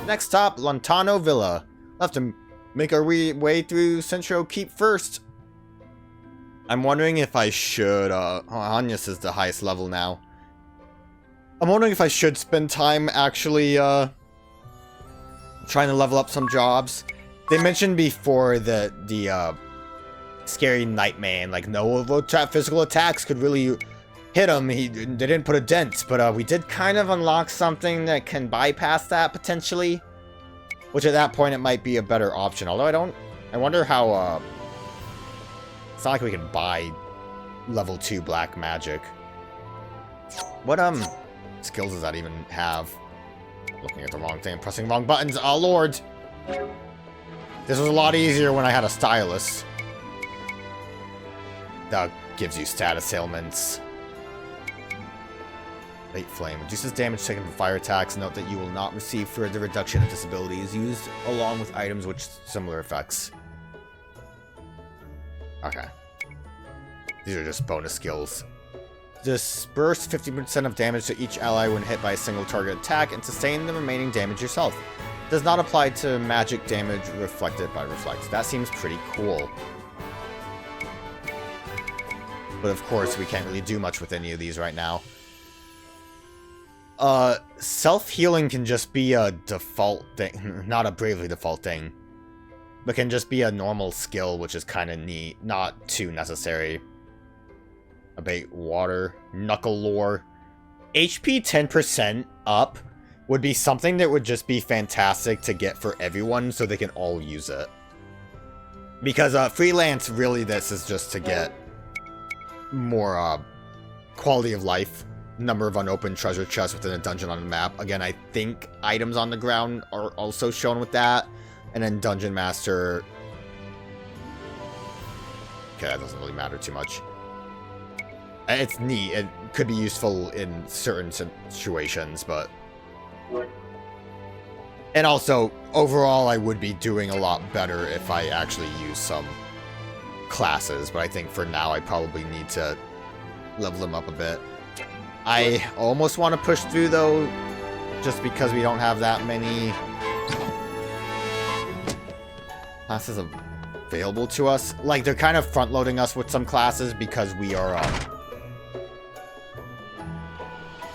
Next stop, Lontano Villa. We'll have to make our way through Centro Keep first. I'm wondering if I should, Agnès is the highest level now. I'm wondering if I should spend time actually, trying to level up some jobs. They mentioned before that the, scary Nightman, like, no physical attacks could really hit him. They didn't put a dent, but, we did kind of unlock something that can bypass that, potentially. Which, at that point, it might be a better option. Although I wonder how, it's not like we can buy level 2 black magic. What, skills does that even have? Looking at the wrong thing, pressing wrong buttons. Oh, Lord! This was a lot easier when I had a stylus. That gives you status ailments. Late Flame. Reduces damage taken from fire attacks. Note that you will not receive further reduction if this ability is used along with items with similar effects. Okay. These are just bonus skills. Disperse 50% of damage to each ally when hit by a single target attack and sustain the remaining damage yourself. Does not apply to magic damage reflected by Reflect. That seems pretty cool. But of course, we can't really do much with any of these right now. Self-healing can just be a default thing. Not a bravely default thing. But can just be a normal skill, which is kind of neat. Not too necessary. Abate water. Knuckle lore. HP 10% up would be something that would just be fantastic to get for everyone so they can all use it. Because, freelance, really this is just to get more, quality of life. Number of unopened treasure chests within a dungeon on the map. Again, I think items on the ground are also shown with that. And then Dungeon Master. Okay, that doesn't really matter too much. It's neat. It could be useful in certain situations, but... And also, overall, I would be doing a lot better if I actually use some classes. But I think for now, I probably need to level them up a bit. I almost want to push through, though, just because we don't have that many classes available to us. Like, they're kind of front-loading us with some classes because we are,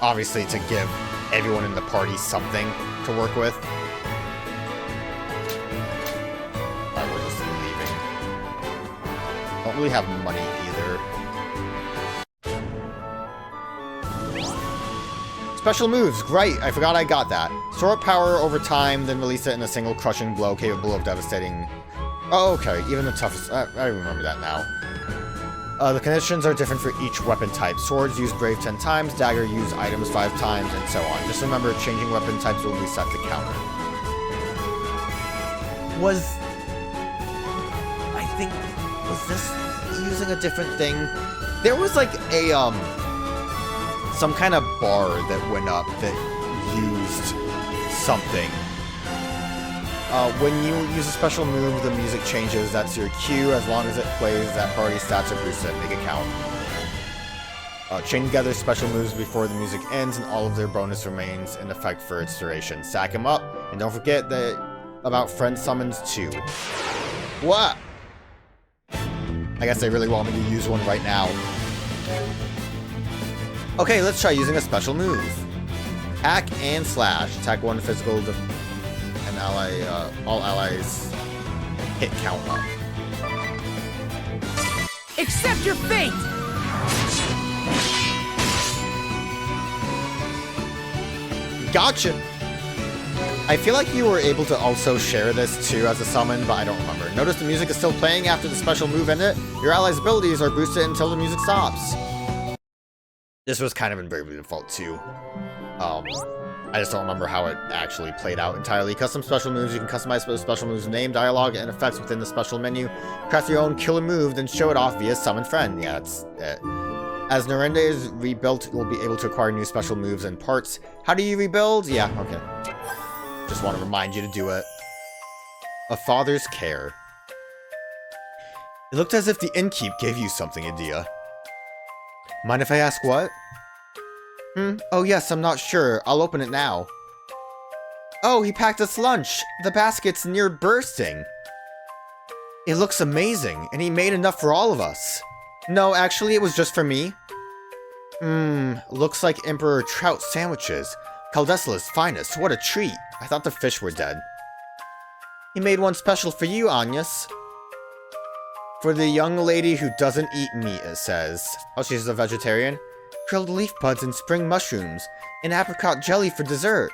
obviously to give everyone in the party something to work with. Alright, we're just leaving. Don't really have money either. Special moves, great, I forgot I got that. Store up power over time, then release it in a single crushing blow capable of devastating... Oh, okay, even the toughest... I remember that now. The conditions are different for each weapon type. Swords use Brave 10 times, Dagger use items 5 times, and so on. Just remember, changing weapon types will reset the counter. Was this using a different thing? There was like a, some kind of bar that went up that used something. When you use a special move, the music changes. That's your cue. As long as it plays, that party stats are boosted. Make it count. Chain together special moves before the music ends, and all of their bonus remains in effect for its duration. Stack them up, and don't forget about friend summons too. What? I guess they really want me to use one right now. Okay, let's try using a special move. Hack and slash. Attack one physical and all allies hit count up. Accept your fate! Gotcha! I feel like you were able to also share this too as a summon, but I don't remember. Notice the music is still playing after the special move ended. Your allies' abilities are boosted until the music stops. This was kind of in Bravely Default too. I just don't remember how it actually played out entirely. Custom special moves. You can customize the special moves' name, dialogue, and effects within the special menu. Craft your own killer move, then show it off via Summon Friend. Yeah, that's it. As Narende is rebuilt, you'll be able to acquire new special moves and parts. How do you rebuild? Yeah, okay. Just want to remind you to do it. A Father's Care. It looked as if the innkeep gave you something, Adia. Mind if I ask what? Oh yes, I'm not sure. I'll open it now. Oh, he packed us lunch. The basket's near bursting. It looks amazing, and he made enough for all of us. No, actually, it was just for me. Looks like Emperor Trout sandwiches. Caldesola's finest, what a treat. I thought the fish were dead. He made one special for you, Agnès. For the young lady who doesn't eat meat, it says. Oh, she's a vegetarian? Grilled leaf buds and spring mushrooms, and apricot jelly for dessert.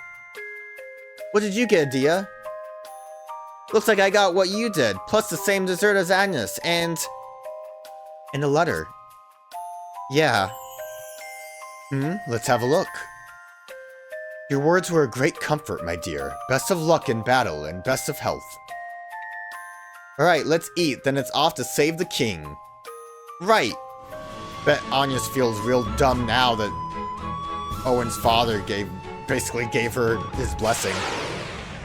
What did you get, Dia? Looks like I got what you did, plus the same dessert as Agnès, and a letter. Yeah. Let's have a look. Your words were a great comfort, my dear. Best of luck in battle, and best of health. Alright, let's eat, then it's off to save the king. Right. Bet Agnès feels real dumb now that Owen's father basically gave her his blessing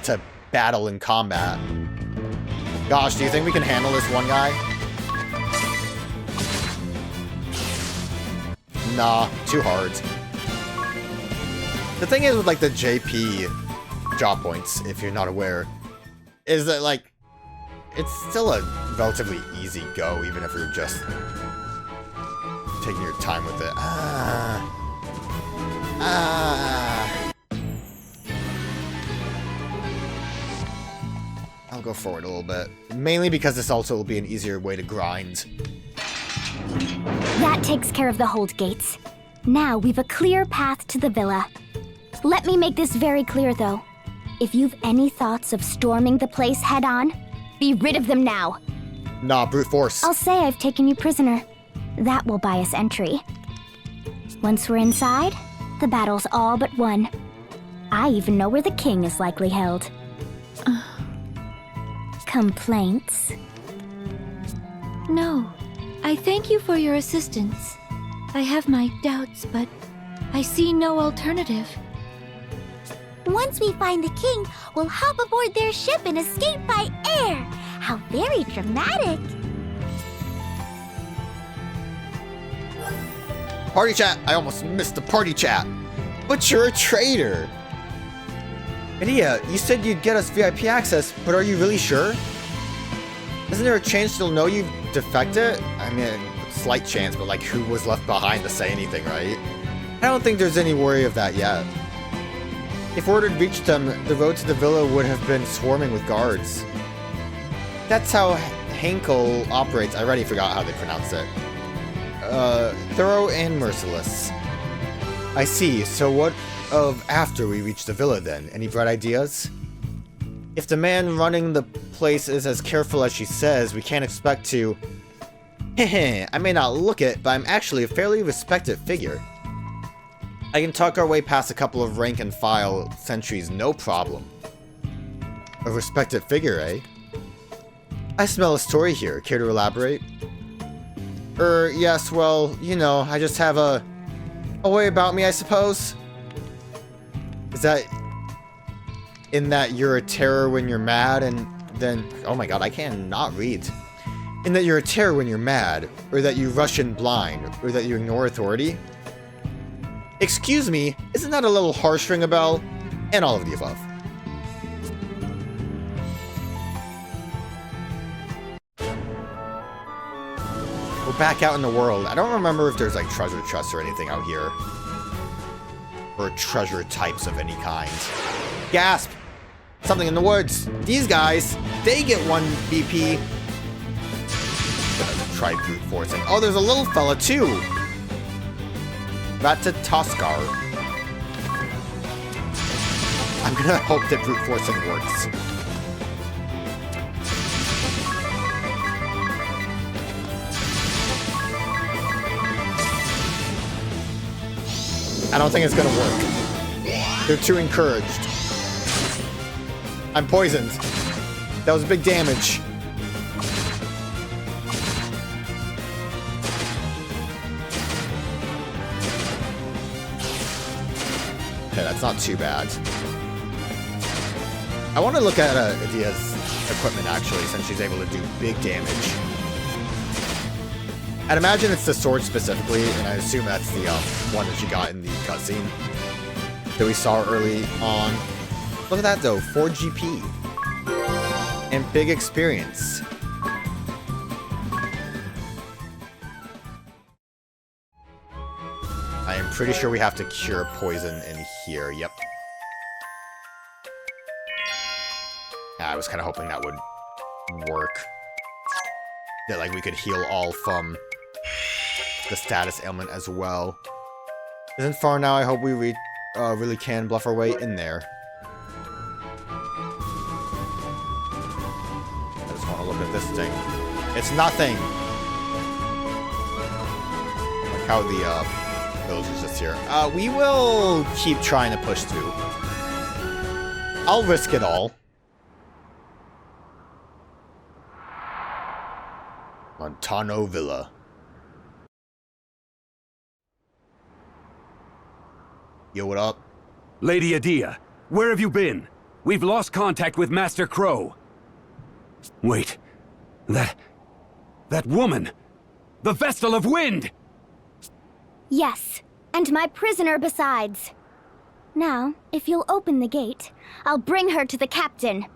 to battle in combat. Gosh, do you think we can handle this one guy? Nah, too hard. The thing is with like the JP job points, if you're not aware, is that like it's still a relatively easy go, even if you're just taking your time with it. I'll go forward a little bit. Mainly because this also will be an easier way to grind. That takes care of the hold gates. Now we've a clear path to the villa. Let me make this very clear, though. If you've any thoughts of storming the place head-on, be rid of them now. Nah, brute force. I'll say I've taken you prisoner. That will buy us entry. Once we're inside, the battle's all but won. I even know where the king is likely held. Complaints? No. I thank you for your assistance. I have my doubts, but I see no alternative. Once we find the king, we'll hop aboard their ship and escape by air. How very dramatic. Party chat! I almost missed the party chat. But you're a traitor. Idia, you said you'd get us VIP access, but are you really sure? Isn't there a chance they'll know you've defected? I mean, slight chance, but like who was left behind to say anything, right? I don't think there's any worry of that yet. If word had reached them, the road to the villa would have been swarming with guards. That's how Henkel operates. I already forgot how they pronounce it. Thorough and merciless. I see. So what of after we reach the villa then? Any bright ideas? If the man running the place is as careful as she says, we can't expect to... Heh, I may not look it, but I'm actually a fairly respected figure. I can talk our way past a couple of rank and file sentries, no problem. A respected figure, eh? I smell a story here. Care to elaborate? Yes, well, you know, I just have a way about me, I suppose. Is that in that you're a terror when you're mad and then... Oh my god, I cannot read. In that you're a terror when you're mad, or that you rush in blind, or that you ignore authority? Excuse me, isn't that a little harsh, ring a bell? And all of the above. We're back out in the world. I don't remember if there's like treasure chests or anything out here. Or treasure types of any kind. Gasp! Something in the woods. These guys, they get 1 BP. Gonna try brute forcing. Oh, there's a little fella too. Ratatoskar. I'm gonna hope that brute forcing works. I don't think it's gonna work. They're too encouraged. I'm poisoned. That was big damage. Okay, that's not too bad. I want to look at Adia's equipment, actually, since she's able to do big damage. I'd imagine it's the sword specifically, and I assume that's the one that she got in the cutscene that we saw early on. Look at that though, 4 GP. And big experience. I am pretty sure we have to cure poison in here, yep. Yeah, I was kind of hoping that would work. That like we could heal all from the status ailment as well. Isn't far now, I hope we really can bluff our way in there. I just want to look at this thing. It's nothing! Like how the villager's just here. We will keep trying to push through. I'll risk it all. Montano Villa. Yo, what up? Lady Adia, where have you been? We've lost contact with Master Crow. Wait. That woman! The Vestal of Wind! Yes, and my prisoner besides. Now, if you'll open the gate, I'll bring her to the captain.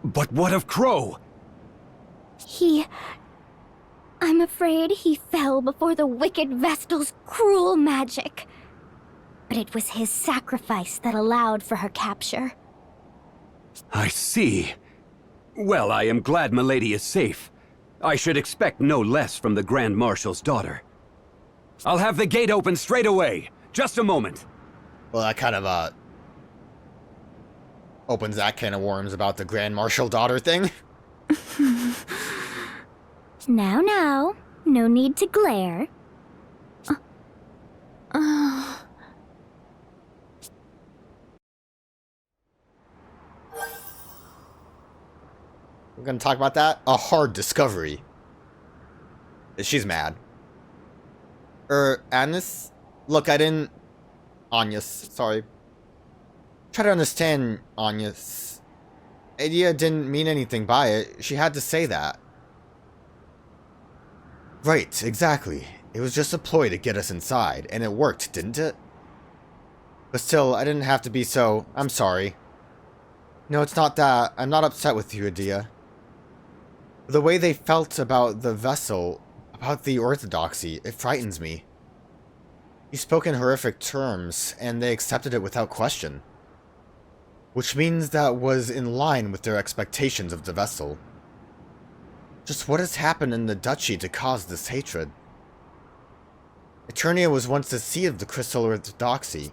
But what of Crow? I'm afraid he fell before the wicked Vestal's cruel magic. But it was his sacrifice that allowed for her capture. I see. Well, I am glad Milady is safe. I should expect no less from the Grand Marshal's daughter. I'll have the gate open straight away. Just a moment. Well, that kind of, opens that can of worms about the Grand Marshal daughter thing. Now, no need to glare. We're gonna talk about that? A hard discovery. She's mad. Agnès? Look, I didn't... Agnès, sorry. Try to understand, Agnès. Adia didn't mean anything by it. She had to say that. Right, exactly. It was just a ploy to get us inside, and it worked, didn't it? But still, I didn't have to be so... I'm sorry. No, it's not that. I'm not upset with you, Adia. The way they felt about the vessel, about the orthodoxy, it frightens me. You spoke in horrific terms, and they accepted it without question. Which means that was in line with their expectations of the vessel. Just what has happened in the duchy to cause this hatred? Eternia was once the seat of the crystal orthodoxy.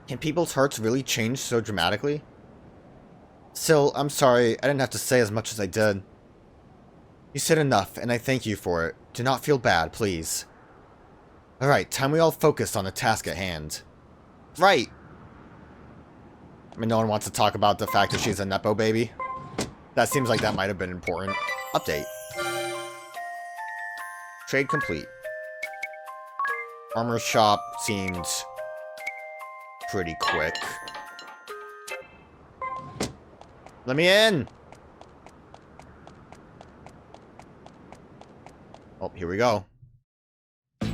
Can people's hearts really change so dramatically? Still, I'm sorry, I didn't have to say as much as I did. You said enough, and I thank you for it. Do not feel bad, please. Alright, time we all focus on the task at hand. Right! I mean, no one wants to talk about the fact that she's a Nepo baby. That seems like that might have been important. Update. Trade complete. Armor shop seemed pretty quick. Let me in! Oh, here we go.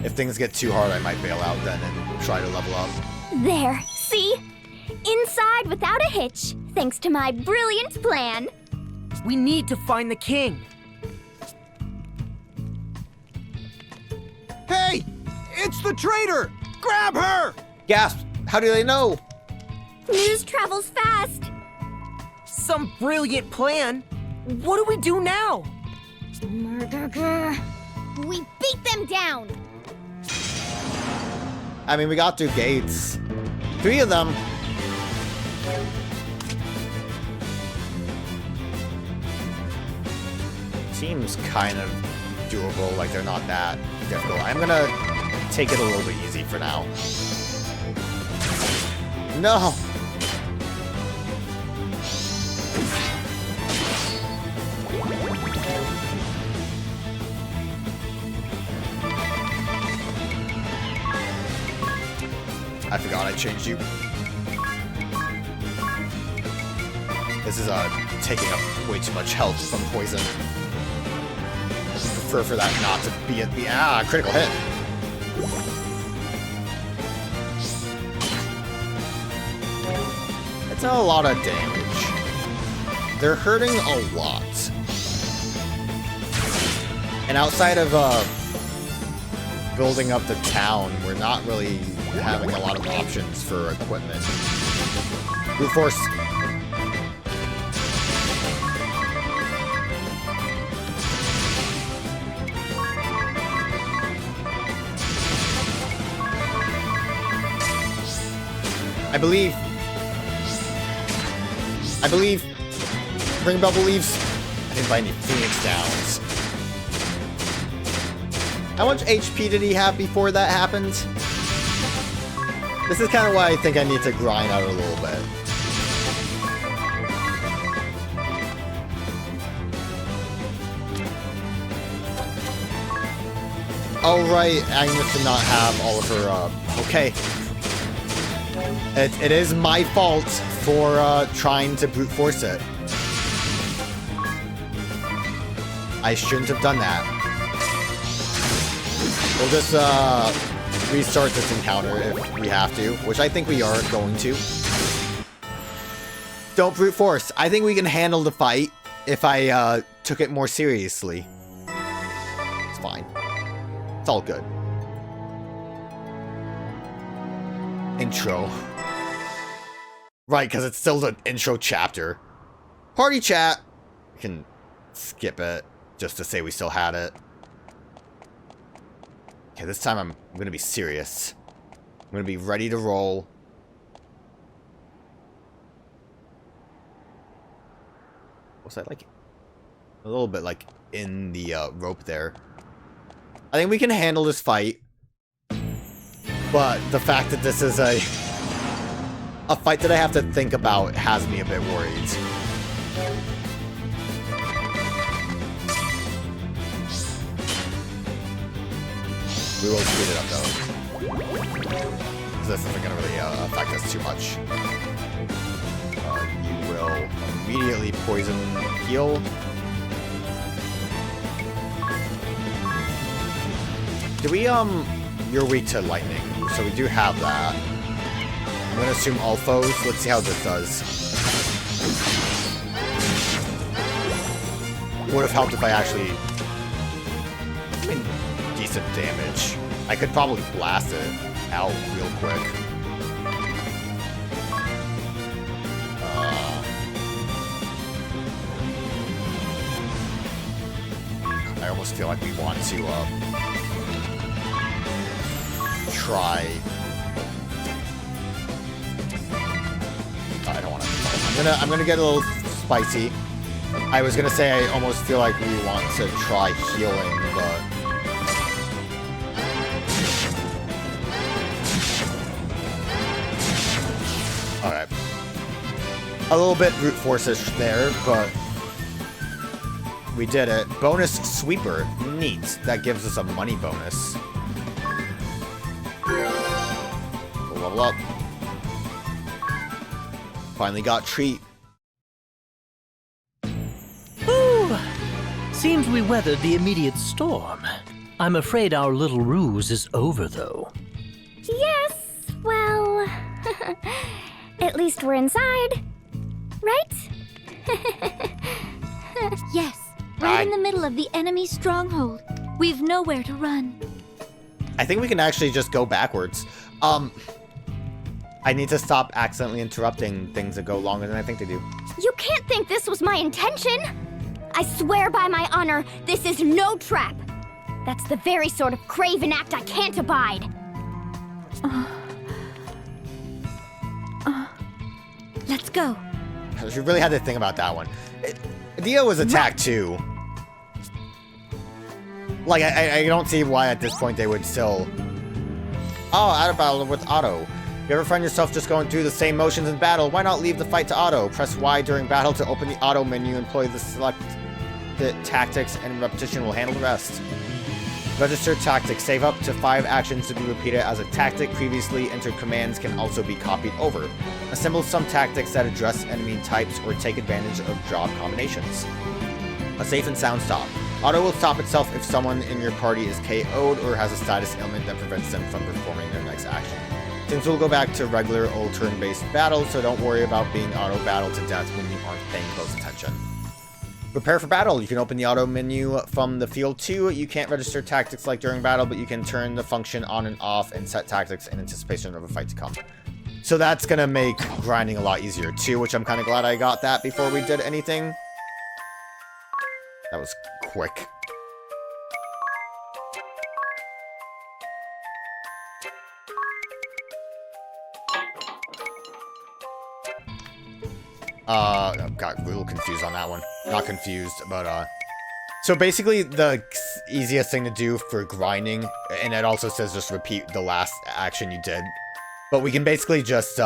If things get too hard, I might bail out then and try to level up. There, see? Inside without a hitch, thanks to my brilliant plan. We need to find the king. Hey! It's the traitor! Grab her! Gasp! How do they know? News travels fast. Some brilliant plan. What do we do now? Murder. We beat them down. I mean, we got through gates. 3 of them. Seems kind of doable, like they're not that difficult. I'm gonna take it a little bit easy for now. No! I forgot I changed you. This is taking up way too much health from poison. I prefer for that not to be at the critical hit. That's a lot of damage. They're hurting a lot. And outside of building up the town, we're not really having a lot of options for equipment. Brute force. I believe Ring Bell believes I didn't buy any Phoenix Downs. How much HP did he have before that happened? This is kind of why I think I need to grind out a little bit. Oh right, Agnès did not have all of her, okay. It is my fault for trying to brute force it. I shouldn't have done that. We'll just restart this encounter if we have to, which I think we are going to. Don't brute force. I think we can handle the fight if I took it more seriously. It's fine. It's all good. Intro. Right, because it's still the intro chapter. Party chat. We can skip it just to say we still had it. Okay, this time I'm going to be serious. I'm going to be ready to roll. Was I like a little bit like in the rope there? I think we can handle this fight. But the fact that this is a fight that I have to think about has me a bit worried. We will speed it up though. This isn't going to really affect us too much. You will immediately poison heal. Do we, you're weak to lightning, so we do have that. I'm gonna assume all foes. Let's see how this does. Would have helped if I actually... I mean, decent damage. I could probably blast it out real quick. I almost feel like we want to try. I don't want to. I'm gonna get a little spicy. I was gonna say I almost feel like we want to try healing, but all right. A little bit brute force-ish there, but we did it. Bonus sweeper, neat. That gives us a money bonus. We'll level up. Finally got treat. Ooh, seems we weathered the immediate storm. I'm afraid our little ruse is over, though. Yes, well, at least we're inside, right? Yes, right in the middle of the enemy stronghold. We've nowhere to run. I think we can actually just go backwards. I need to stop accidentally interrupting things that go longer than I think they do. You can't think this was my intention! I swear by my honor, this is no trap! That's the very sort of craven act I can't abide! Let's go. You really had to think about that one. Dio was attacked too. Like, I don't see why at this point they would still... Oh, out of battle with Otto. You ever find yourself just going through the same motions in battle? Why not leave the fight to Otto? Press Y during battle to open the Auto menu, employ the select the tactics, and repetition will handle the rest. Register tactics. Save up to 5 actions to be repeated as a tactic. Previously entered commands can also be copied over. Assemble some tactics that address enemy types or take advantage of job combinations. A safe and sound stop. Auto will stop itself if someone in your party is KO'd or has a status ailment that prevents them from performing their next action. Things will go back to regular old turn-based battles, so don't worry about being auto-battled to death when you aren't paying close attention. Prepare for battle. You can open the auto menu from the field too. You can't register tactics like during battle, but you can turn the function on and off and set tactics in anticipation of a fight to come. So that's gonna make grinding a lot easier too, which I'm kind of glad I got that before we did anything. That was quick. Got a little confused on that one. Not confused, but, so basically, the easiest thing to do for grinding, and it also says just repeat the last action you did, but we can basically just,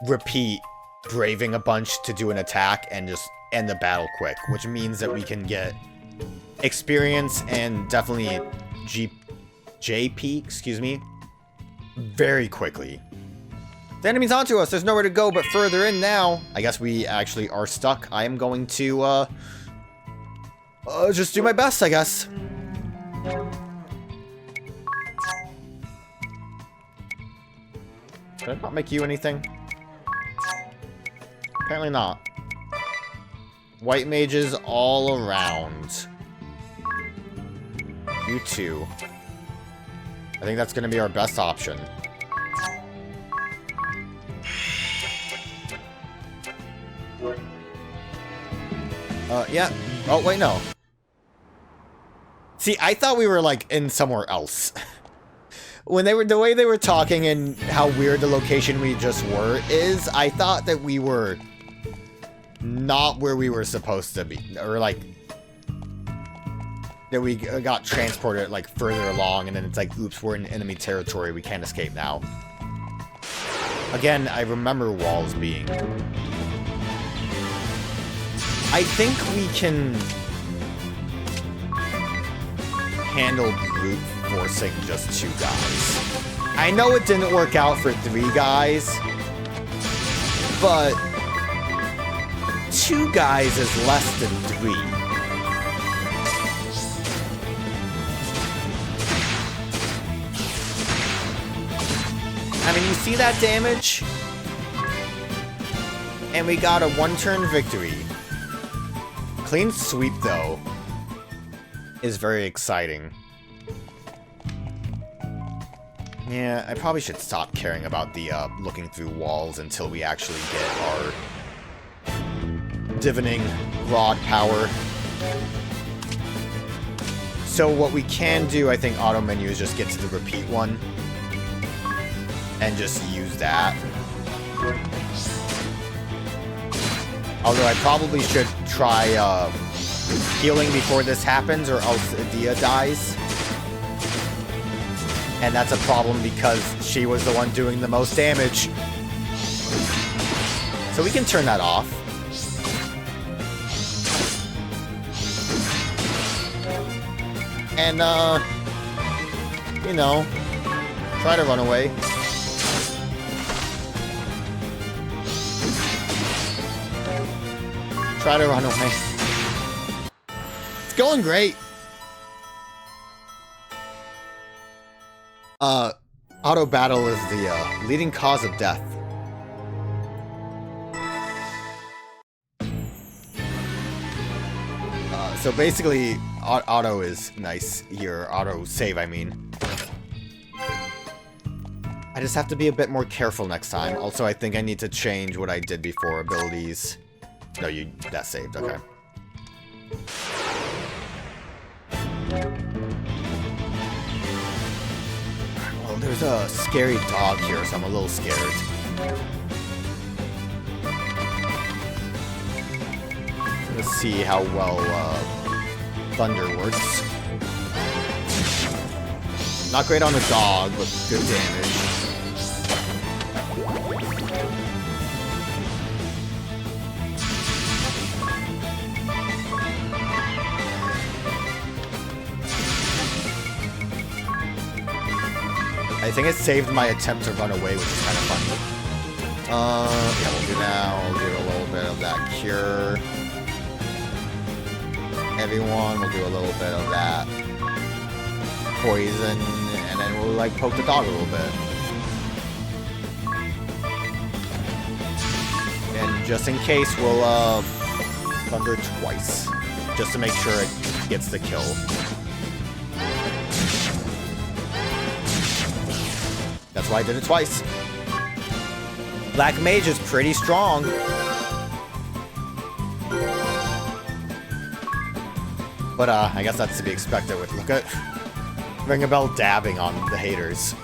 repeat braving a bunch to do an attack and just end the battle quick, which means that we can get experience and definitely JP, excuse me, very quickly. The enemy's onto us. There's nowhere to go but further in now. I guess we actually are stuck. I am going to, just do my best, I guess. Did I not make you anything? Apparently not. White mages all around. You too. I think that's going to be our best option. Yeah. Oh, wait, no. See, I thought we were, like, in somewhere else. When they were, the way they were talking and how weird the location we just were is, I thought that we were not where we were supposed to be. Or, like, that we got transported, like, further along, and then it's like, oops, we're in enemy territory, we can't escape now. Again, I remember walls being... I think we can handle brute forcing just 2 guys. I know it didn't work out for 3 guys, but 2 guys is less than 3. I mean, you see that damage? And we got a 1-turn victory. Clean sweep, though, is very exciting. Yeah, I probably should stop caring about the looking through walls until we actually get our divining rod power. So what we can do, I think, auto menu is just get to the repeat one and just use that. Although I probably should try healing before this happens, or else Dia dies. And that's a problem because she was the one doing the most damage. So we can turn that off. And, you know, try to run away. Try to run away. It's going great. Auto battle is the leading cause of death. So basically, auto is nice here. Auto save, I mean. I just have to be a bit more careful next time. Also, I think I need to change what I did before. Abilities. No, that saved. Okay. Well, there's a scary dog here, so I'm a little scared. Let's see how well thunder works. Not great on a dog, but good damage. I think it saved my attempt to run away, which is kind of funny. Yeah, we'll do now. We'll do a little bit of that cure. Everyone, we'll do a little bit of that poison, and then we'll, like, poke the dog a little bit. Just in case, we'll thunder twice. Just to make sure it gets the kill. That's why I did it twice. Black Mage is pretty strong. But I guess that's to be expected with, look at Ring a Bell dabbing on the haters.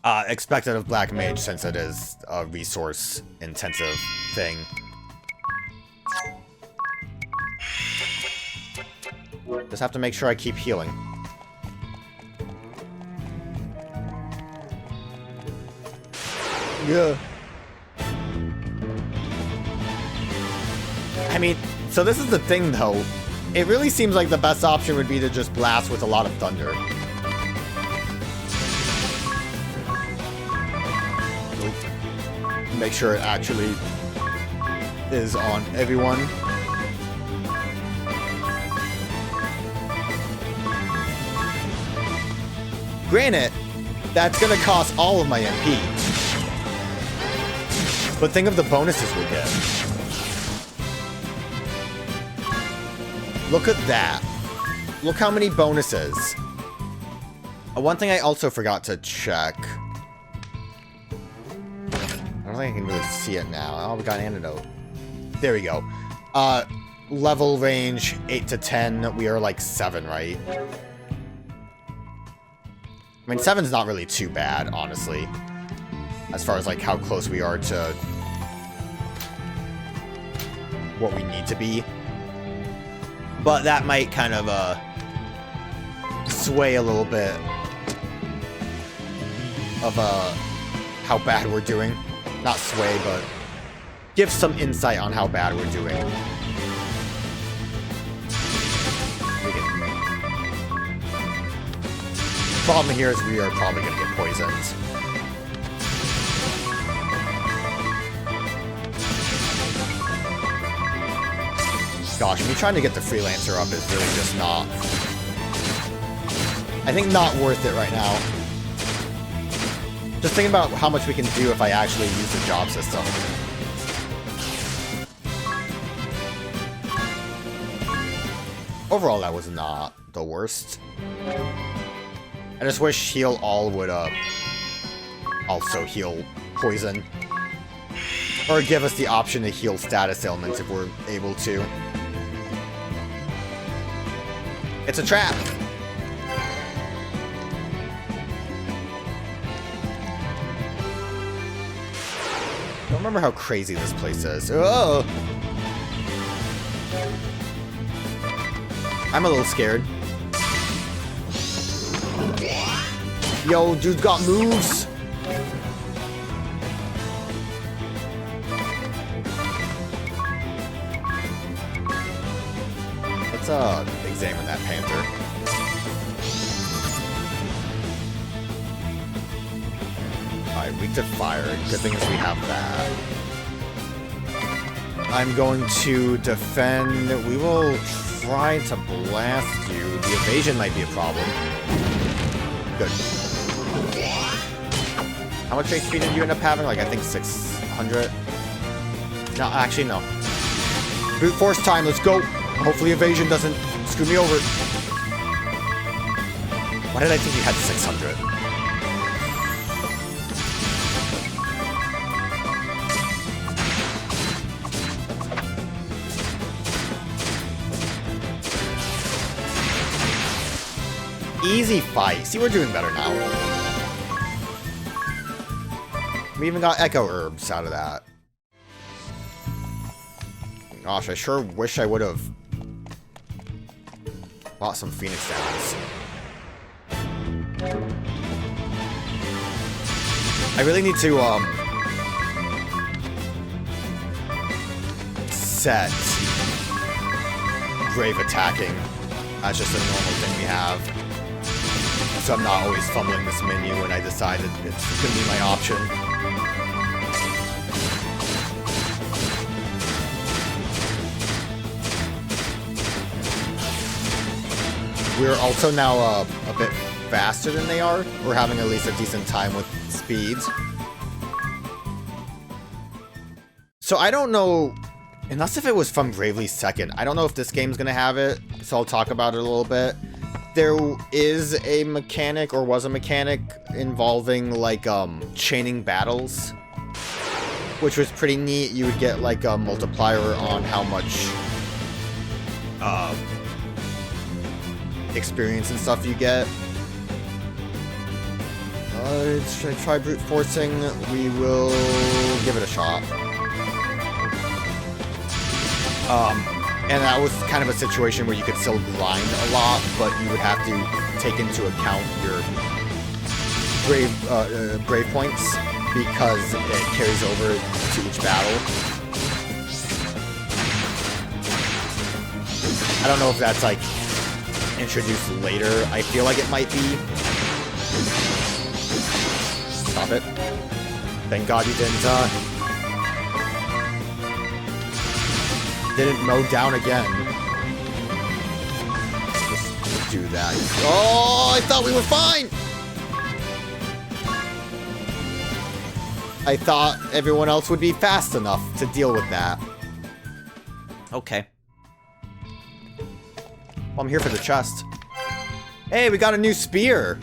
Expected of Black Mage since it is a resource intensive thing. Just have to make sure I keep healing. Yeah. I mean, so this is the thing though. It really seems like the best option would be to just blast with a lot of thunder. Make sure it actually is on everyone. Granted, that's gonna cost all of my MP. But think of the bonuses we get. Look at that. Look how many bonuses. One thing I also forgot to check. I don't think I can really see it now. Oh, we got an antidote. There we go. Level range 8 to 10. We are like 7, right? I mean, 7's not really too bad, honestly. As far as like how close we are to what we need to be. But that might kind of sway a little bit of how bad we're doing. Not sway, but give some insight on how bad we're doing. Problem here is we are probably going to get poisoned. Gosh, me trying to get the Freelancer up is really just not... I think not worth it right now. Just thinking about how much we can do if I actually use the job system. Overall, that was not the worst. I just wish Heal All would also heal poison. Or give us the option to heal status ailments if we're able to. It's a trap! I don't remember how crazy this place is. Oh! I'm a little scared. Yo, dude's got moves! Let's examine that panther. Alright, weak to fire. Good thing is we have that. I'm going to defend. We will try to blast you. The evasion might be a problem. Good. How much HP did you end up having? Like, I think 600? No, actually, no. Brute force time, let's go! Hopefully evasion doesn't screw me over. Why did I think you had 600? Easy fight. See, we're doing better now. We even got Echo Herbs out of that. Gosh, I sure wish I would have bought some Phoenix Downs. I really need to, set Grave attacking as just a normal thing we have. So I'm not always fumbling this menu when I decided it's gonna be my option. We're also now a bit faster than they are. We're having at least a decent time with speeds. So I don't know, unless if it was from Bravely Second, I don't know if this game's gonna have it, so I'll talk about it a little bit. There is a mechanic, or was a mechanic, involving, like, chaining battles, which was pretty neat. You would get, like, a multiplier on how much, experience and stuff you get. Should I try brute forcing? We will give it a shot. And that was kind of a situation where you could still grind a lot, but you would have to take into account your brave points, because it carries over to each battle. I don't know if that's, like, introduced later. I feel like it might be. Stop it. Thank God you didn't mow down again. Just do that. Oh, I thought we were fine! I thought everyone else would be fast enough to deal with that. Okay. Well, I'm here for the chest. Hey, we got a new spear!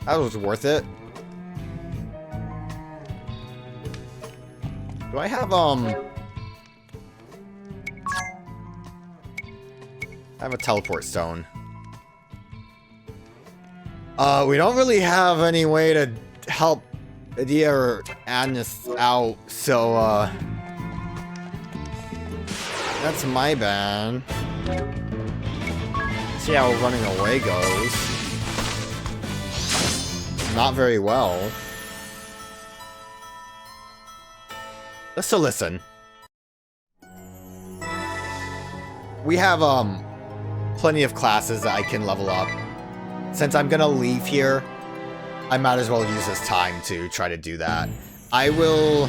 That was worth it. Do I have, I have a teleport stone. We don't really have any way to help Adia or Agnès out, so, that's my bad. See how running away goes. Not very well. So listen. We have, plenty of classes that I can level up. Since I'm gonna leave here, I might as well use this time to try to do that. I will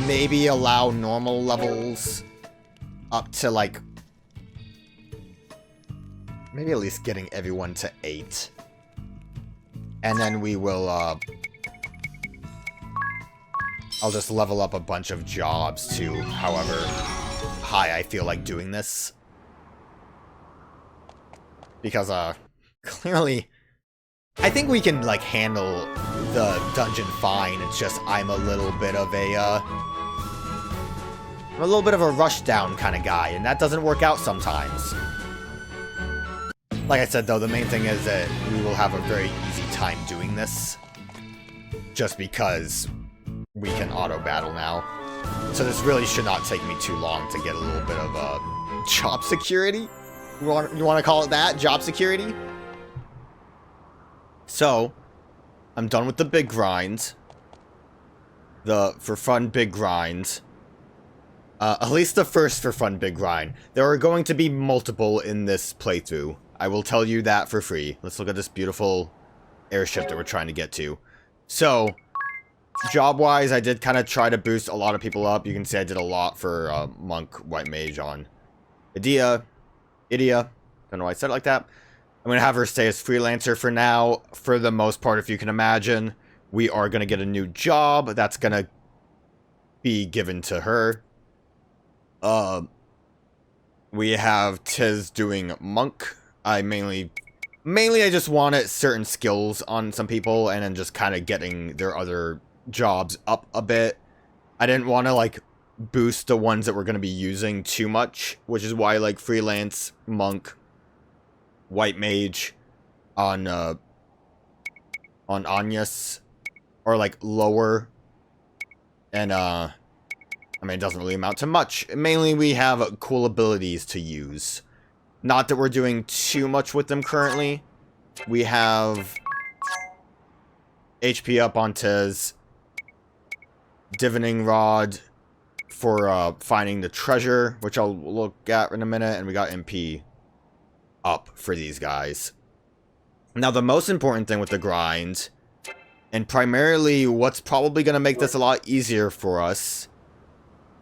maybe allow normal levels up to, like, maybe at least getting everyone to 8. And then we will, I'll just level up a bunch of jobs to however high I feel like doing this. Because, clearly, I think we can, like, handle the dungeon fine. It's just I'm a little bit of a rush down kind of guy, and that doesn't work out sometimes. Like I said, though, the main thing is that we will have a very easy time doing this. Just because we can auto-battle now. So this really should not take me too long to get a little bit of, job security? You want to call it that? Job security? So, I'm done with the big grind. The for fun big grind. At least the first for fun big grind. There are going to be multiple in this playthrough. I will tell you that for free. Let's look at this beautiful airship that we're trying to get to. So, job-wise, I did kind of try to boost a lot of people up. You can see I did a lot for Monk, White Mage on Idia. Don't know why I said it like that. I'm going to have her stay as freelancer for now. For the most part, if you can imagine, we are going to get a new job that's going to be given to her. We have Tiz doing Monk. I mainly I just wanted certain skills on some people and then just kind of getting their other jobs up a bit. I didn't want to, like, boost the ones that we're going to be using too much, which is why, like, freelance, Monk, White Mage on Agnès are, like, lower. And, I mean, it doesn't really amount to much. Mainly, we have cool abilities to use. Not that we're doing too much with them currently. We have HP up on Tiz, Divining Rod for finding the treasure, which I'll look at in a minute, and we got MP up for these guys. Now, the most important thing with the grind, and primarily what's probably going to make this a lot easier for us,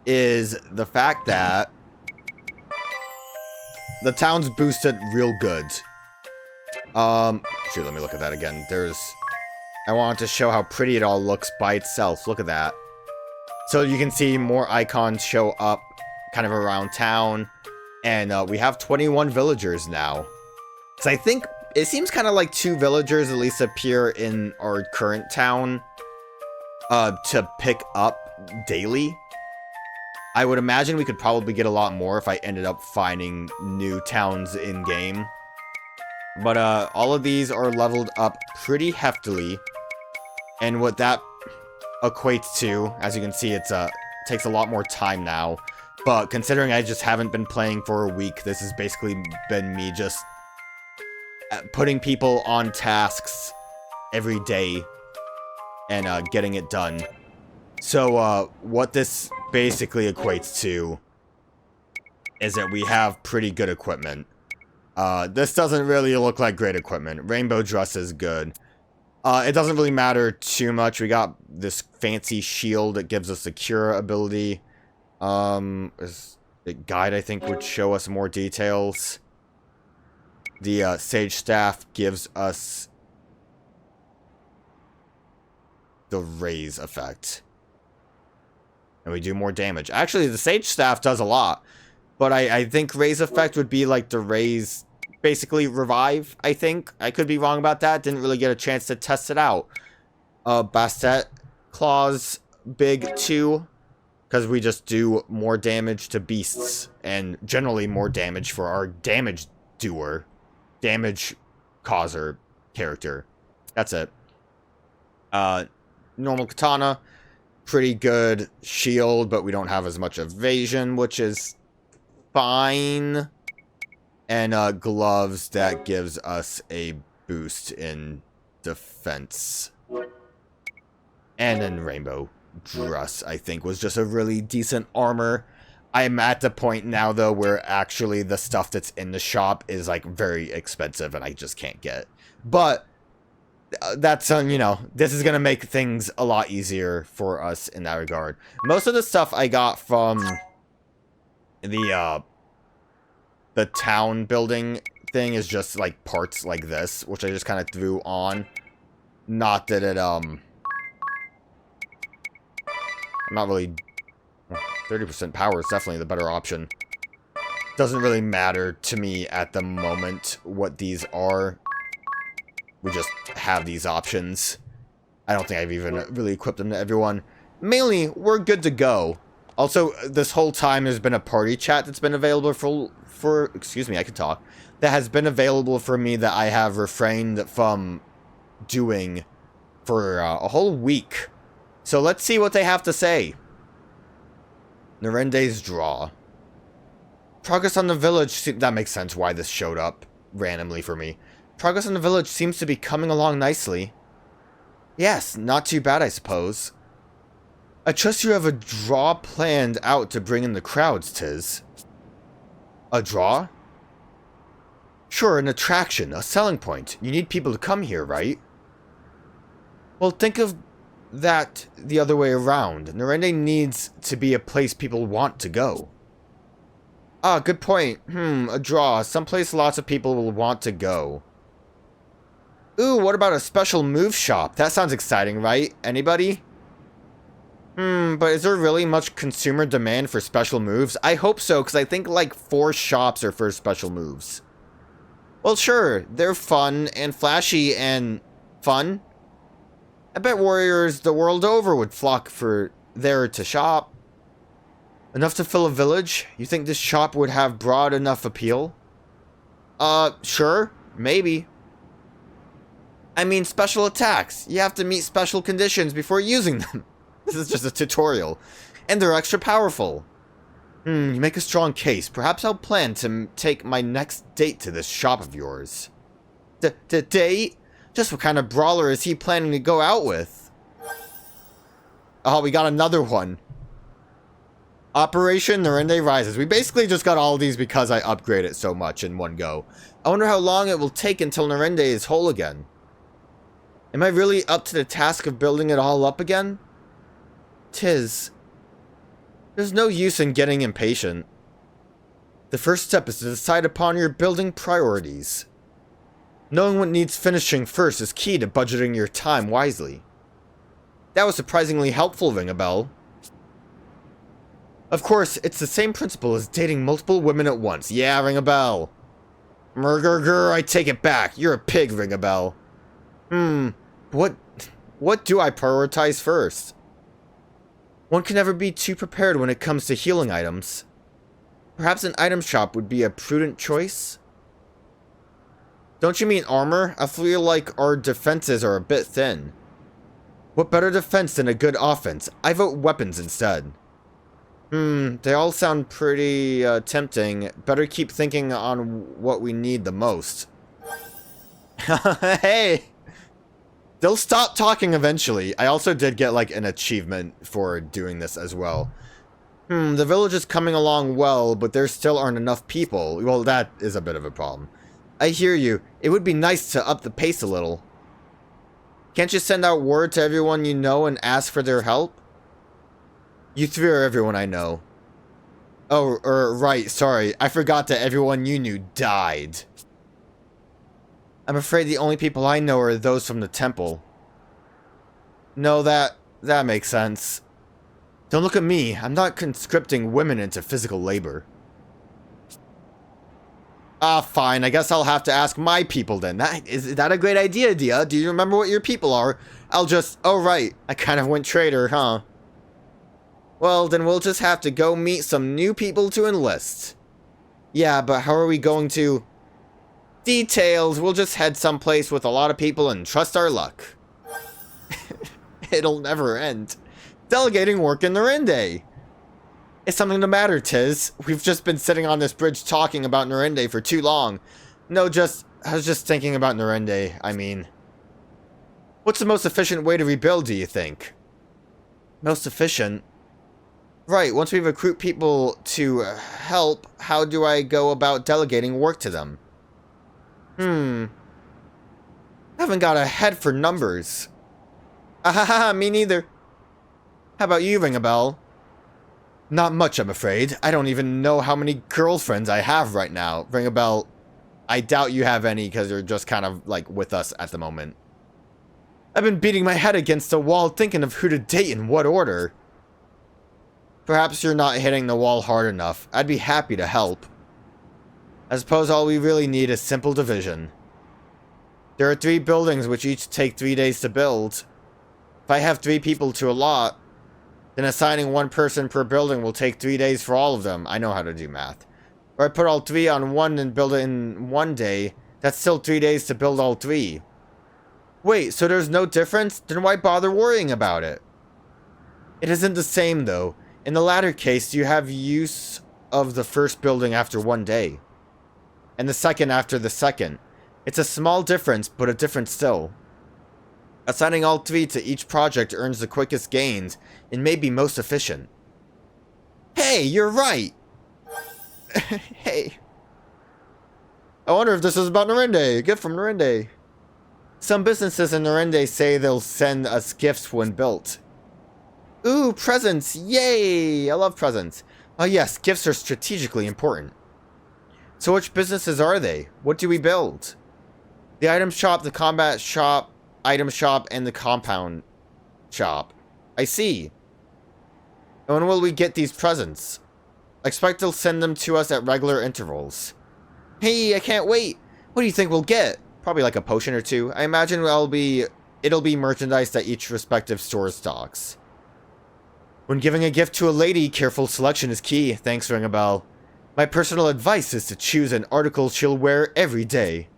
is the fact that the town's boosted real good. Shoot, let me look at that again. I wanted to show how pretty it all looks by itself. Look at that. So you can see more icons show up kind of around town. And we have 21 villagers now. So I think it seems kind of like 2 villagers at least appear in our current town to pick up daily. I would imagine we could probably get a lot more if I ended up finding new towns in-game. But all of these are leveled up pretty heftily. And what that equates to, as you can see, it takes a lot more time now. But considering I just haven't been playing for a week, this has basically been me just putting people on tasks every day and getting it done. So what this basically equates to is that we have pretty good equipment. This doesn't really look like great equipment. Rainbow dress is good. It doesn't really matter too much. We got this fancy shield that gives us a cure ability. The guide, I think, would show us more details. The Sage Staff gives us the raise effect. And we do more damage. Actually, the Sage Staff does a lot. But I think raise effect would be like the raise, basically revive, I think. I could be wrong about that. Didn't really get a chance to test it out. Bastet Claws, big too. Because we just do more damage to beasts, and generally more damage for our damage doer, damage causer character. That's it. Normal katana, pretty good shield, but we don't have as much evasion, which is fine. And gloves, that gives us a boost in defense. And then rainbow dress, I think, was just a really decent armor. I'm at the point now, though, where actually the stuff that's in the shop is, like, very expensive and I just can't get. But that's, you know, this is going to make things a lot easier for us in that regard. Most of the stuff I got from the town building thing is just, like, parts like this, which I just kind of threw on. Not that it, not really... 30% power is definitely the better option. Doesn't really matter to me at the moment what these are. We just have these options. I don't think I've even really equipped them to everyone. Mainly, we're good to go. Also, this whole time there's been a party chat that's been available for excuse me, I can talk. That has been available for me that I have refrained from doing for a whole week. So let's see what they have to say. Narende's draw. Progress on the village... That makes sense why this showed up randomly for me. Progress on the village seems to be coming along nicely. Yes, not too bad, I suppose. I trust you have a draw planned out to bring in the crowds, Tiz. A draw? Sure, an attraction, a selling point. You need people to come here, right? Well, think of that the other way around. Narende needs to be a place people want to go. Ah, good point. A draw. Someplace lots of people will want to go. Ooh, what about a special move shop? That sounds exciting, right? Anybody? But is there really much consumer demand for special moves? I hope so, because I think like 4 shops are for special moves. Well, sure. They're fun and flashy and fun. I bet warriors the world over would flock for there to shop. Enough to fill a village? You think this shop would have broad enough appeal? Sure. Maybe. I mean, special attacks. You have to meet special conditions before using them. This is just a tutorial. And they're extra powerful. You make a strong case. Perhaps I'll plan to take my next date to this shop of yours. Date? Just what kind of brawler is he planning to go out with? Oh, we got another one. Operation Narende Rises. We basically just got all of these because I upgrade it so much in one go. I wonder how long it will take until Narende is whole again. Am I really up to the task of building it all up again? Tiz. There's no use in getting impatient. The first step is to decide upon your building priorities. Knowing what needs finishing first is key to budgeting your time wisely. That was surprisingly helpful, Ringabel. Of course, it's the same principle as dating multiple women at once. Yeah, ring a bell. Murgurgur, I take it back. You're a pig, ring a bell. What do I prioritize first? One can never be too prepared when it comes to healing items. Perhaps an item shop would be a prudent choice? Don't you mean armor? I feel like our defenses are a bit thin. What better defense than a good offense? I vote weapons instead. They all sound pretty tempting. Better keep thinking on what we need the most. Hey! They'll stop talking eventually. I also did get like an achievement for doing this as well. The village is coming along well, but there still aren't enough people. Well, that is a bit of a problem. I hear you. It would be nice to up the pace a little. Can't you send out word to everyone you know and ask for their help? You three are everyone I know. Oh, right, sorry. I forgot that everyone you knew died. I'm afraid the only people I know are those from the temple. No, that makes sense. Don't look at me. I'm not conscripting women into physical labor. Ah, fine. I guess I'll have to ask my people then. Is that a great idea, Dia? Do you remember what your people are? Oh, right. I kind of went traitor, huh? Well, then we'll just have to go meet some new people to enlist. Yeah, but how are we going to... Details. We'll just head someplace with a lot of people and trust our luck. It'll never end. Delegating work in Narinde. It's something the matter, Tiz. We've just been sitting on this bridge talking about Narinde for too long. No, I was just thinking about Narinde, I mean. What's the most efficient way to rebuild, do you think? Most efficient? Right, once we recruit people to help, how do I go about delegating work to them? I haven't got a head for numbers. Ahaha, me neither. How about you, ring a bell? Not much, I'm afraid. I don't even know how many girlfriends I have right now. Ring a bell. I doubt you have any because you're just kind of like with us at the moment. I've been beating my head against the wall thinking of who to date in what order. Perhaps you're not hitting the wall hard enough. I'd be happy to help. I suppose all we really need is simple division. There are 3 buildings which each take 3 days to build. If I have 3 people to allot, then assigning 1 person per building will take 3 days for all of them. I know how to do math. Or I put all 3 on one and build it in 1 day. That's still 3 days to build all 3. Wait, so there's no difference? Then why bother worrying about it? It isn't the same though. In the latter case, you have use of the first building after 1 day. And the second after the second. It's a small difference, but a difference still. Assigning all 3 to each project earns the quickest gains and may be most efficient. Hey, you're right! Hey. I wonder if this is about Narinde. A gift from Narinde. Some businesses in Narinde say they'll send us gifts when built. Ooh, presents! Yay! I love presents. Oh yes, gifts are strategically important. So which businesses are they? What do we build? The item shop, the combat shop, item shop, and the compound shop. I see. And when will we get these presents? I expect they'll send them to us at regular intervals. Hey, I can't wait! What do you think we'll get? Probably like a potion or 2. I imagine it'll be merchandise that each respective store stocks. When giving a gift to a lady, careful selection is key. Thanks, ring a bell. My personal advice is to choose an article she'll wear every day.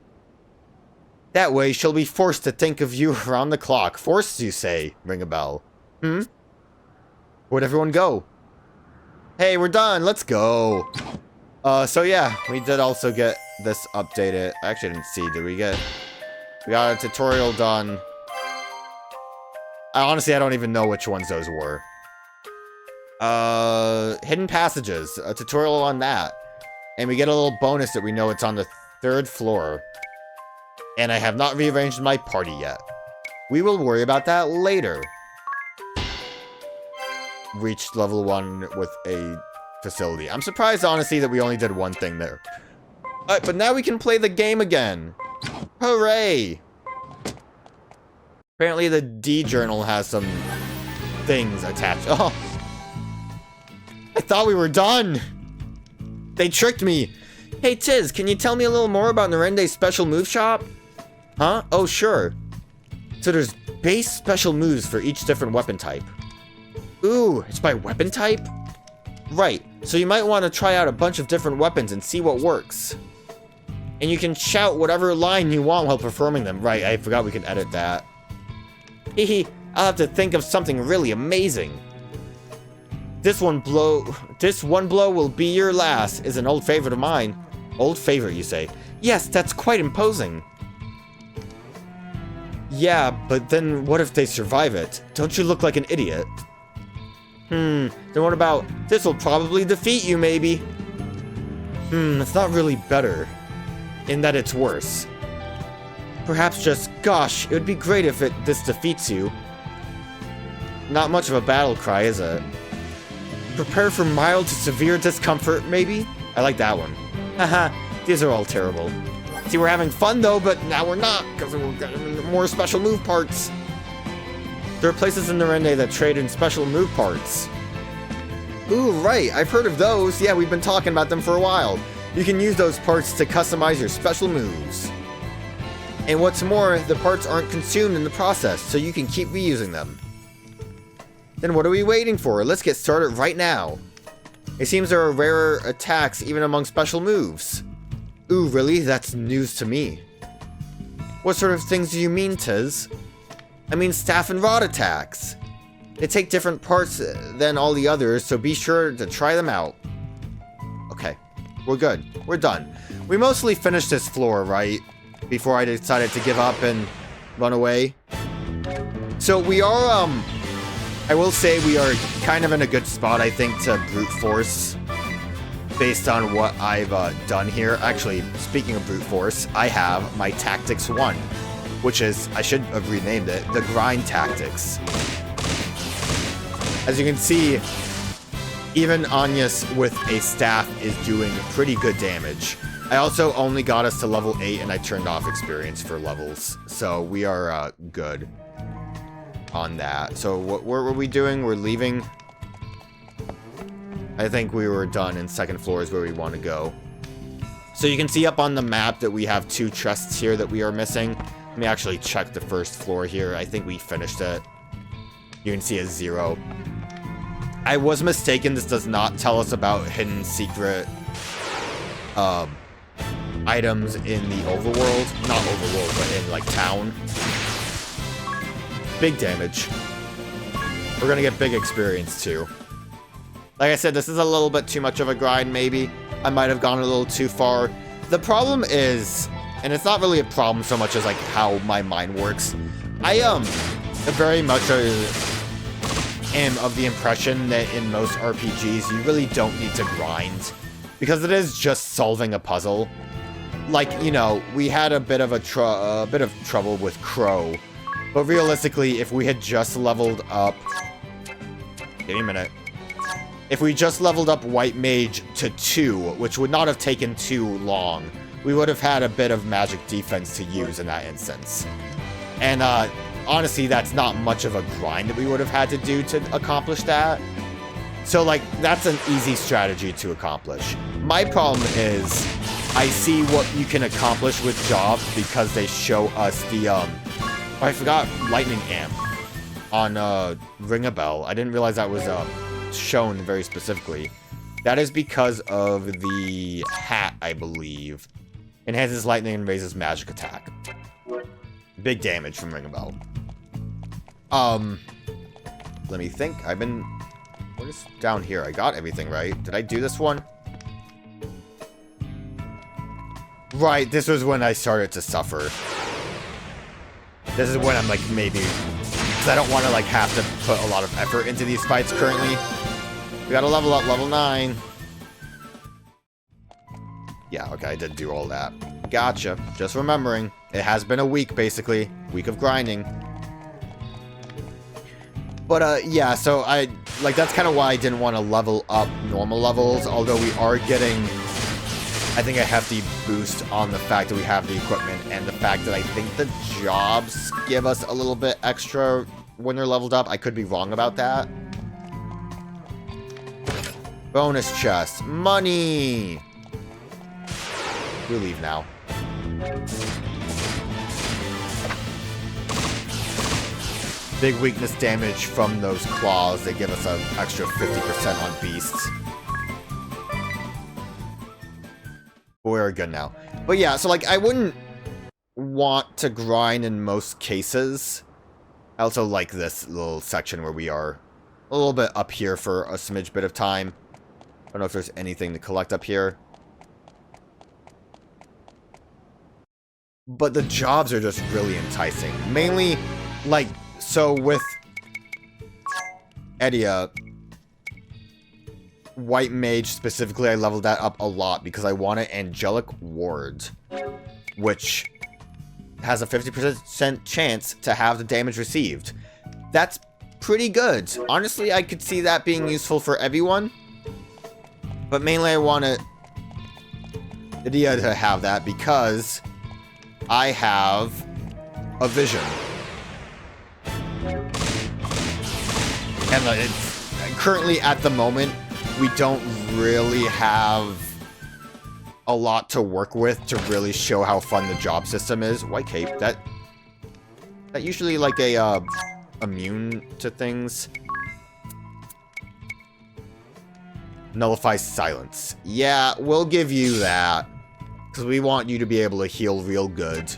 That way, she'll be forced to think of you around the clock. Forced, you say? Ring a bell. Where'd everyone go? Hey, we're done. Let's go. So yeah, we did also get this updated. I actually didn't see. Did we get... We got a tutorial done. Honestly, I don't even know which ones those were. Hidden passages. A tutorial on that. And we get a little bonus that we know it's on the 3rd floor. And I have not rearranged my party yet. We will worry about that later. Reached level 1 with a facility. I'm surprised, honestly, that we only did 1 thing there. Alright, but now we can play the game again. Hooray! Apparently the D journal has some things attached. Oh! I thought we were done. They tricked me. Hey Tiz, can you tell me a little more about Narende's special move shop? Huh? Oh, sure. So there's base special moves for each different weapon type. Ooh, it's by weapon type? Right, so you might want to try out a bunch of different weapons and see what works. And you can shout whatever line you want while performing them. Right, I forgot we could edit that. Hehe, I'll have to think of something really amazing. This one blow will be your last is an old favorite of mine. Old favorite, you say? Yes, that's quite imposing. Yeah, but then what if they survive it? Don't you look like an idiot? Then what about, this will probably defeat you, maybe? It's not really better. In that it's worse. Perhaps just, gosh, it would be great if this defeats you. Not much of a battle cry, is it? Prepare for mild to severe discomfort, maybe? I like that one. Haha, these are all terrible. See, we're having fun though, but now we're not, because we're getting more special move parts. There are places in Narende that trade in special move parts. Ooh, right, I've heard of those. Yeah, we've been talking about them for a while. You can use those parts to customize your special moves. And what's more, the parts aren't consumed in the process, so you can keep reusing them. Then what are we waiting for? Let's get started right now. It seems there are rarer attacks even among special moves. Ooh, really? That's news to me. What sort of things do you mean, Tiz? I mean staff and rod attacks. They take different parts than all the others, so be sure to try them out. Okay, we're good. We're done. We mostly finished this floor, right? Before I decided to give up and run away. So we are, I will say we are kind of in a good spot, I think, to brute force. Based on what I've done here. Actually, speaking of brute force, I have my Tactics 1. Which is, I should have renamed it, the Grind Tactics. As you can see, even Agnès with a staff is doing pretty good damage. I also only got us to level 8 and I turned off experience for levels. So we are good on that. So what were we doing? We're leaving. I think we were done and second floor is where we want to go. So you can see up on the map that we have 2 chests here that we are missing. Let me actually check the first floor here. I think we finished it. You can see a 0. I was mistaken. This does not tell us about hidden secret items in the overworld. Not overworld, but in, like, town. Big damage. We're gonna get big experience, too. Like I said, this is a little bit too much of a grind, maybe. I might have gone a little too far. The problem is, and it's not really a problem so much as, like, how my mind works. I, very much am of the impression that in most RPGs, you really don't need to grind. Because it is just solving a puzzle. Like, you know, we had a bit of trouble with Crow. But realistically, if we had just leveled up... Give me a minute. If we just leveled up White Mage to 2, which would not have taken too long, we would have had a bit of magic defense to use in that instance. And, honestly, that's not much of a grind that we would have had to do to accomplish that. So, like, that's an easy strategy to accomplish. My problem is, I see what you can accomplish with jobs because they show us the, oh, I forgot Lightning Amp on, Ring a Bell. I didn't realize that was, shown very specifically. That is because of the hat, I believe. Enhances lightning and raises magic attack. Big damage from Ring a Bell. Let me think. What is down here? I got everything right. Did I do this one? Right, this was when I started to suffer. This is when I'm like, maybe... Because I don't want to like have to put a lot of effort into these fights currently. We gotta level up, level 9. Yeah, okay, I did do all that. Gotcha. Just remembering. It has been a week, basically. Week of grinding. But, yeah, so like, that's kind of why I didn't want to level up normal levels, although we are getting, I think, a hefty boost on the fact that we have the equipment, and the fact that I think the jobs give us a little bit extra when they're leveled up. I could be wrong about that. Bonus chest. Money! We leave now. Big weakness damage from those claws. They give us an extra 50% on beasts. We're good now. But yeah, so like, I wouldn't want to grind in most cases. I also like this little section where we are a little bit up here for a smidge bit of time. I don't know if there's anything to collect up here. But the jobs are just really enticing. Mainly, like, so with Edia, White Mage specifically, I leveled that up a lot because I wanted Angelic Ward, which has a 50% chance to have the damage received. That's pretty good. Honestly, I could see that being useful for everyone. But mainly I wanted Edia to have that because I have a vision. And it's currently at the moment, we don't really have a lot to work with to really show how fun the job system is. White Cape, that usually like a immune to things. Nullify silence. Yeah, we'll give you that. Because we want you to be able to heal real good.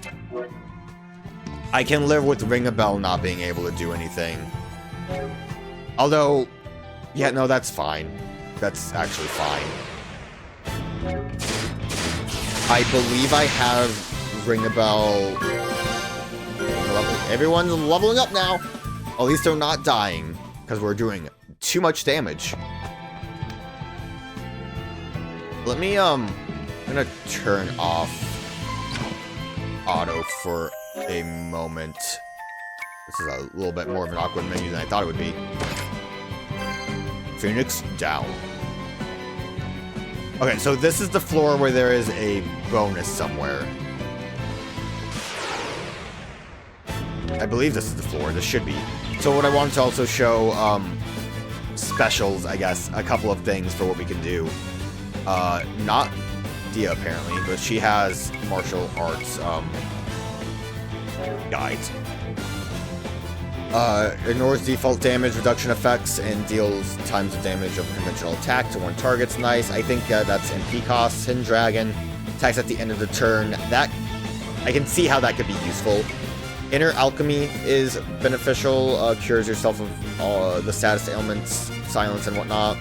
I can live with Ring a Bell not being able to do anything. Although, yeah, no, that's fine. That's actually fine. I believe I have Ring a Bell. Everyone's leveling up now. At least they're not dying. Because we're doing too much damage. Let me, I'm gonna turn off auto for a moment. This is a little bit more of an awkward menu than I thought it would be. Phoenix down. Okay, so this is the floor where there is a bonus somewhere. I believe this is the floor. This should be. So what I wanted to also show, specials, I guess, a couple of things for what we can do. Not Dia, apparently, but she has martial arts, guides. Ignores default damage reduction effects and deals times the damage of a conventional attack to one target's nice. I think that's MP costs. Hidden Dragon. Attacks at the end of the turn. That, I can see how that could be useful. Inner Alchemy is beneficial. Cures yourself of the saddest ailments, silence, and whatnot.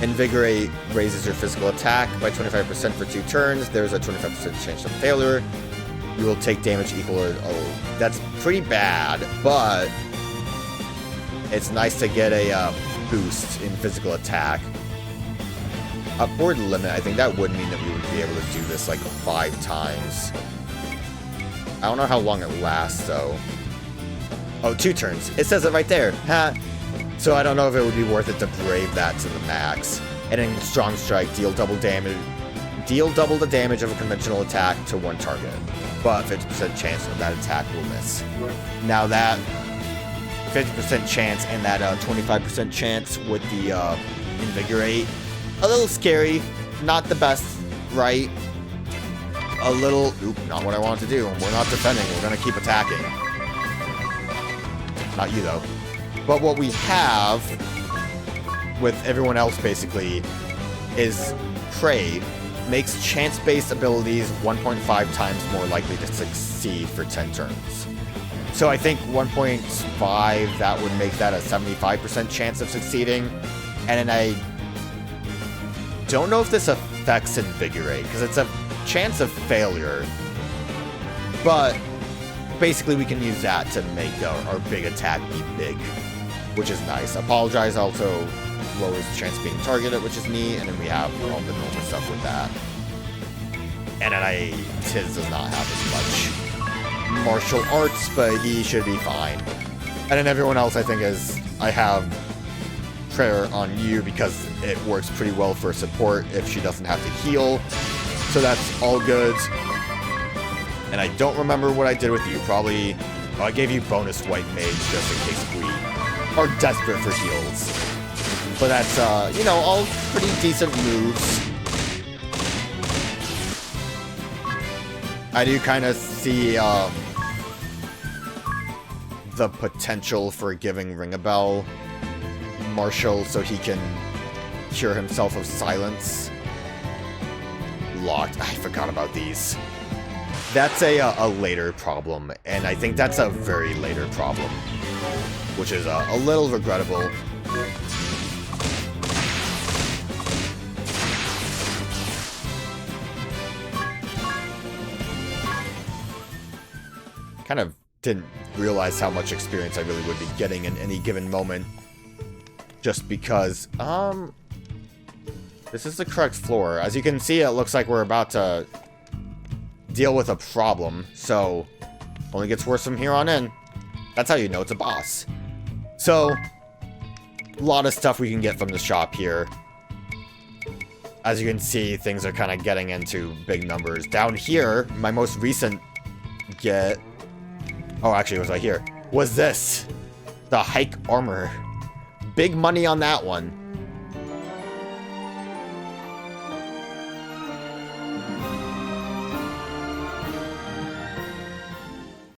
Invigorate raises your physical attack by 25% for 2 turns. There's a 25% chance of failure. You will take damage equal to... Oh, that's pretty bad, but it's nice to get a boost in physical attack. Upward limit, I think that would mean that we would be able to do this like 5 times. I don't know how long it lasts, though. Oh, 2 turns. It says it right there. Ha! So I don't know if it would be worth it to brave that to the max. And then Strong Strike, deal double damage. Deal double the damage of a conventional attack to one target. But 50% chance of that attack will miss. Now that 50% chance and that 25% chance with the Invigorate, a little scary. Not the best, right? A little... Oop, not what I wanted to do. We're not defending. We're going to keep attacking. Not you, though. But what we have with everyone else, basically, is Prey makes chance-based abilities 1.5 times more likely to succeed for 10 turns. So I think 1.5, that would make that a 75% chance of succeeding. And then I don't know if this affects Invigorate, because it's a chance of failure. But basically we can use that to make our big attack be big, which is nice. Apologize also lowers the chance of being targeted, which is neat, and then we have all the normal stuff with that. And then Tiz does not have as much martial arts, but he should be fine. And then everyone else, I think, is... I have Prayer on you because it works pretty well for support if she doesn't have to heal. So that's all good. And I don't remember what I did with you. Probably... Oh, I gave you bonus White Mage just in case we are desperate for heals. But that's, you know, all pretty decent moves. I do kind of see, the potential for giving Ring-a-Bell Marshall so he can cure himself of silence. Locked. I forgot about these. That's a later problem, and I think that's a very later problem, which is a little regrettable. Kind of didn't realize how much experience I really would be getting in any given moment. Just because, this is the correct floor. As you can see, it looks like we're about to deal with a problem, so only gets worse from here on in. That's how you know it's a boss. So, a lot of stuff we can get from the shop here. As you can see, things are kind of getting into big numbers. Down here, my most recent get... Oh, actually, it was right here. Was this. The hike armor. Big money on that one.